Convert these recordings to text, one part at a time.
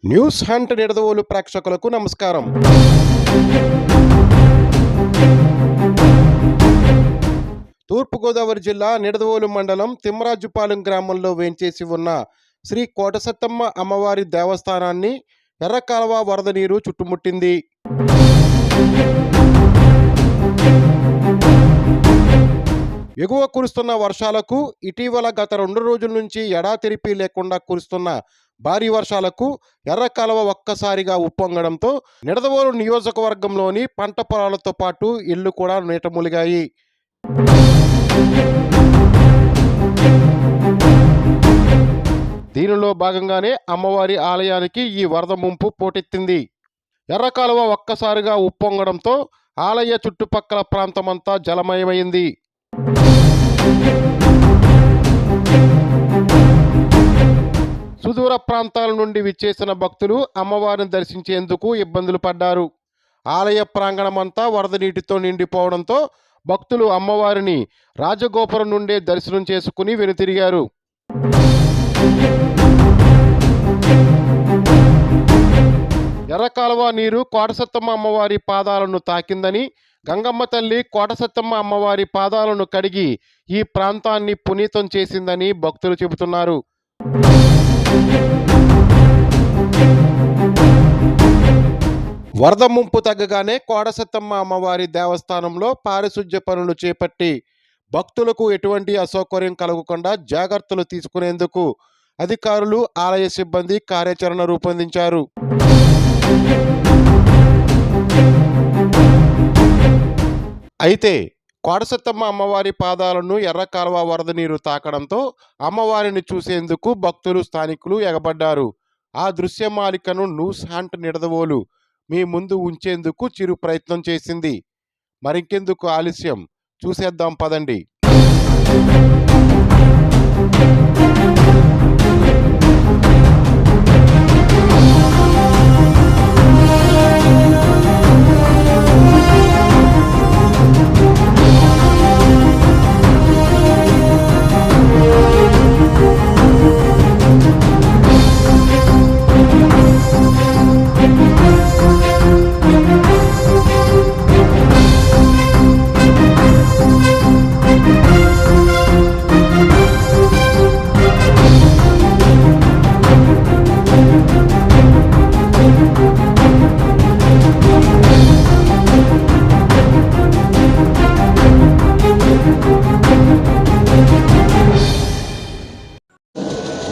News hunt Nidadavolu ప్రేక్షకులకు నమస్కారం. తూర్పుగోదావరి జిల్లా నిడదవోలు మండలం తిమ్మరాజుపాలెం గ్రామంలో వేంచేసి ఉన్న శ్రీ కోటసత్తమ్మ అమ్మవారి దేవస్థానాన్ని ఎర్రకాలువ వరద నీరు చుట్టుముట్టింది. ఎగువ కురుస్తున్న వర్షాలకు, ఇటీవల గత 2 రోజుల నుంచి ఎడాతెరిపి లేకుండా కురుస్తున్న భారీ వర్షాలకు ఎర్రకాలువ ఒక్కసారిగా ఉప్పొంగడంతో నిడదవోలు నియోజకవర్గంలోని పంట పొలాలతో పాటు ఇళ్లు కూడా నీట మునిగాయి. దీనిలో భాగంగానే అమ్మవారి ఆలయానికి ఈ వరద ముంపు పోటెత్తింది. ఎర్రకాలువ ఒక్కసారిగా ఉప్పొంగడంతో ఆలయ చుట్టుపక్కల ప్రాంతమంతా జలమయమైంది. సుదూర ప్రాంతాల నుండి విచ్చేసిన భక్తులు అమ్మవారిని దర్శించేందుకు ఇబ్బందులు పడ్డారు. ఆలయ ప్రాంగణమంతా వరద నీటితో నిండిపోవడంతో భక్తులు అమ్మవారిని రాజగోపురం నుండే దర్శనం చేసుకుని వెనుతిరిగారు. ఎర్రకాలువ నీరు కోటసత్తమ్మ అమ్మవారి పాదాలను తాకిందని, గంగమ్మ తల్లి కోటసత్తమ్మ అమ్మవారి పాదాలను కడిగి ఈ ప్రాంతాన్ని పునీతం చేసిందని భక్తులు చెబుతున్నారు. వరద ముంపు తగ్గగానే కోటసత్తమ్మ అమ్మవారి దేవస్థానంలో పారిశుధ్య పనులు చేపట్టి భక్తులకు ఎటువంటి అసౌకర్యం కలగకుండా జాగ్రత్తలు తీసుకునేందుకు అధికారులు, ఆలయ సిబ్బంది కార్యాచరణ రూపొందించారు. అయితే కోటసత్తమ్మ అమ్మవారి పాదాలను ఎర్రకాలువ వరద నీరు తాకడంతో అమ్మవారిని చూసేందుకు భక్తులు, స్థానికులు ఎగబడ్డారు. ఆ దృశ్యమాలికను న్యూస్ హంట్ నిడదవోలు మీ ముందు ఉంచేందుకు చిరు ప్రయత్నం చేసింది. మరింకెందుకు ఆలస్యం, చూసేద్దాం పదండి.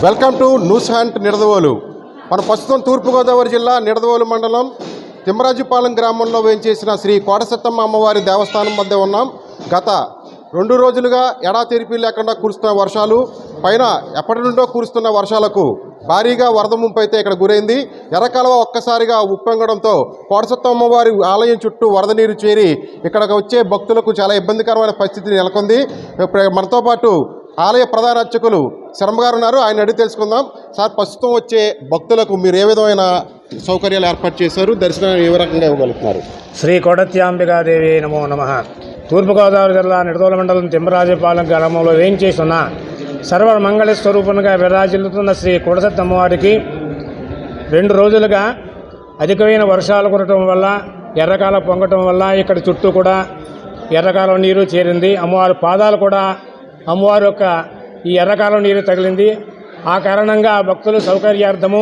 Welcome to news hunt Nidadavolu. మన ప్రస్తుతం తూర్పుగోదావరి జిల్లా నిడదవోలు మండలం తిమ్మరాజుపాలెం గ్రామంలో వేంచేసిన శ్రీ కోటసత్తమ్మ అమ్మవారి దేవస్థానం మధ్య ఉన్నాం. గత 2 రోజులుగా ఎడాతెరిపి లేకుండా కురుస్తున్న వర్షాలు, పైన ఎప్పటి నుండో కురుస్తున్న వర్షాలకు భారీగా వరద ముంపు అయితే ఇక్కడ గురైంది. ఎర్రకాలువ ఒక్కసారిగా ఉప్పొంగడంతో కోటసత్తమ్మ అమ్మవారి ఆలయం చుట్టూ వరద నీరు చేరి ఇక్కడికి వచ్చే భక్తులకు చాలా ఇబ్బందికరమైన పరిస్థితి నెలకొంది. మనతో పాటు ఆలయ ప్రధాన అర్చకులు శర్మ గారు ఉన్నారు. ఆయన అడిగి తెలుసుకుందాం. సార్, ప్రస్తుతం వచ్చే భక్తులకు మీరు ఏ విధమైన సౌకర్యాలు ఏర్పాటు చేశారు, దర్శనం ఏ రకంగా ఇవ్వగలుగుతున్నారు? శ్రీ కోటత్యాంబికాదేవి నమో నమః. తూర్పుగోదావరి జిల్లా నిడదవోలు మండలం తిమ్మరాజుపాలెం గ్రామంలో వేంచేస్తున్న సర్వమంగళ స్వరూపంగా విరాజిల్లుతున్న శ్రీ కోటసత్తమ్మ అమ్మవారికి 2 రోజులుగా అధికమైన వర్షాలు కురటం వల్ల, ఎర్రకాలువ పొంగటం వల్ల ఇక్కడ చుట్టూ కూడా ఎర్రకాలువ నీరు చేరింది. అమ్మవారి పాదాలు కూడా అమ్మవారి యొక్క ఈ ఎర్రకాలువ నీరు తగిలింది. ఆ కారణంగా భక్తులు సౌకర్యార్థము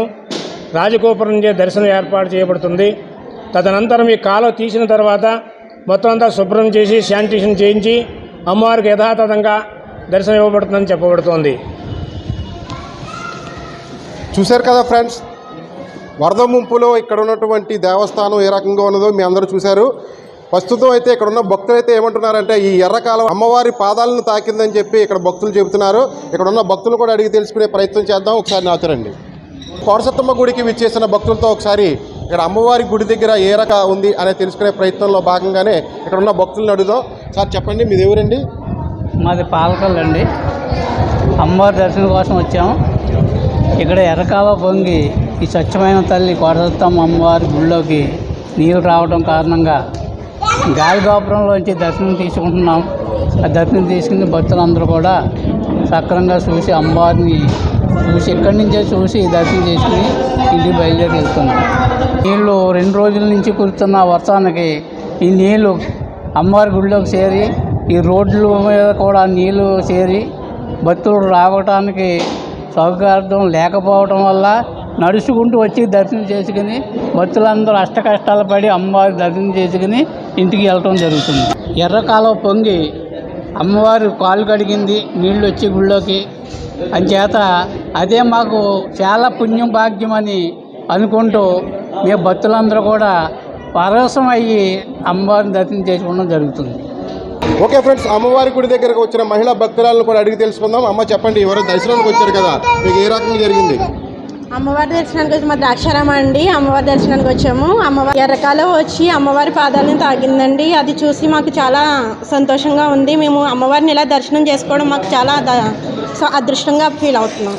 రాజగోపురం నుంచే దర్శనం ఏర్పాటు చేయబడుతుంది. తదనంతరం ఈ కాలువ తీసిన తర్వాత మొత్తం అంతా శుభ్రం చేసి శానిటేషన్ చేయించి అమ్మవారికి యథాతథంగా దర్శనం ఇవ్వబడుతుందని చెప్పబడుతోంది. చూశారు కదా ఫ్రెండ్స్, వరద ముంపులో ఇక్కడ ఉన్నటువంటి దేవస్థానం ఏ రకంగా ఉన్నదో మీ అందరూ చూశారు. ప్రస్తుతం అయితే ఇక్కడ ఉన్న భక్తులు అయితే ఏమంటున్నారంటే, ఈ ఎర్రకాలువ అమ్మవారి పాదాలను తాకిందని చెప్పి ఇక్కడ భక్తులు చెబుతున్నారు. ఇక్కడ ఉన్న భక్తులు కూడా అడిగి తెలుసుకునే ప్రయత్నం చేద్దాం. ఒకసారి నాతో రండి. కోటసత్తమ్మ గుడికి విచ్చేసిన భక్తులతో ఒకసారి ఇక్కడ అమ్మవారి గుడి దగ్గర ఏ రకం ఉంది అనే తెలుసుకునే ప్రయత్నంలో భాగంగానే ఇక్కడ ఉన్న భక్తులను అడుగుదాం. సార్ చెప్పండి, మీది ఎవరండి? మాది పాలకల్ అండి. అమ్మవారి దర్శనం కోసం వచ్చాము. ఇక్కడ ఎర్రకాలువ పొంగి ఈ స్వచ్ఛమైన తల్లి కోటసత్తమ్మ అమ్మవారి గుడిలోకి నీరు రావడం కారణంగా గాలి గోపురంలోంచి దర్శనం తీసుకుంటున్నాం. ఆ దర్శనం తీసుకుని భక్తులందరూ కూడా సక్రంగా చూసి అమ్మవారిని చూసి ఎక్కడి నుంచే చూసి దర్శనం చేసుకుని ఇంటికి బయలుదేరి వెళ్తున్నాం. నీళ్ళు 2 రోజుల నుంచి కురుతున్న వర్షానికి ఈ నీళ్ళు అమ్మవారి గుడిలోకి చేరి ఈ రోడ్ల మీద కూడా నీళ్ళు చేరి భక్తులు రావడానికి సౌకర్యం లేకపోవడం వల్ల నడుచుకుంటూ వచ్చి దర్శనం చేసుకుని భక్తులందరూ అష్ట కష్టాలు పడి అమ్మవారి దర్శనం చేసుకుని ఇంటికి వెళ్ళటం జరుగుతుంది. ఎర్రకాలువ పొంగి అమ్మవారు కాలు కడిగింది నీళ్ళు వచ్చి గుళ్ళోకి. అంచేత అదే మాకు చాలా పుణ్యం భాగ్యం అని అనుకుంటూ మేము భక్తులందరూ కూడా పరవశం అయ్యి అమ్మవారిని దర్శనం చేసుకోవడం జరుగుతుంది. ఓకే ఫ్రెండ్స్, అమ్మవారి గుడి దగ్గరకు వచ్చిన మహిళా భక్తురాలను కూడా అడిగి తెలుసుకుందాం. అమ్మ చెప్పండి, ఎవరు దర్శనానికి వచ్చారు కదా, మీకు ఏ రకంగా జరిగింది? అమ్మవారి దర్శనానికి వచ్చి మా ద్రాక్షారామ అండి. అమ్మవారి దర్శనానికి వచ్చాము. అమ్మవారి ఎర్రకాలం వచ్చి అమ్మవారి పాదాలను తాగిందండి. అది చూసి మాకు చాలా సంతోషంగా ఉంది. మేము అమ్మవారిని ఇలా దర్శనం చేసుకోవడం మాకు చాలా అదృష్టంగా ఫీల్ అవుతున్నాం.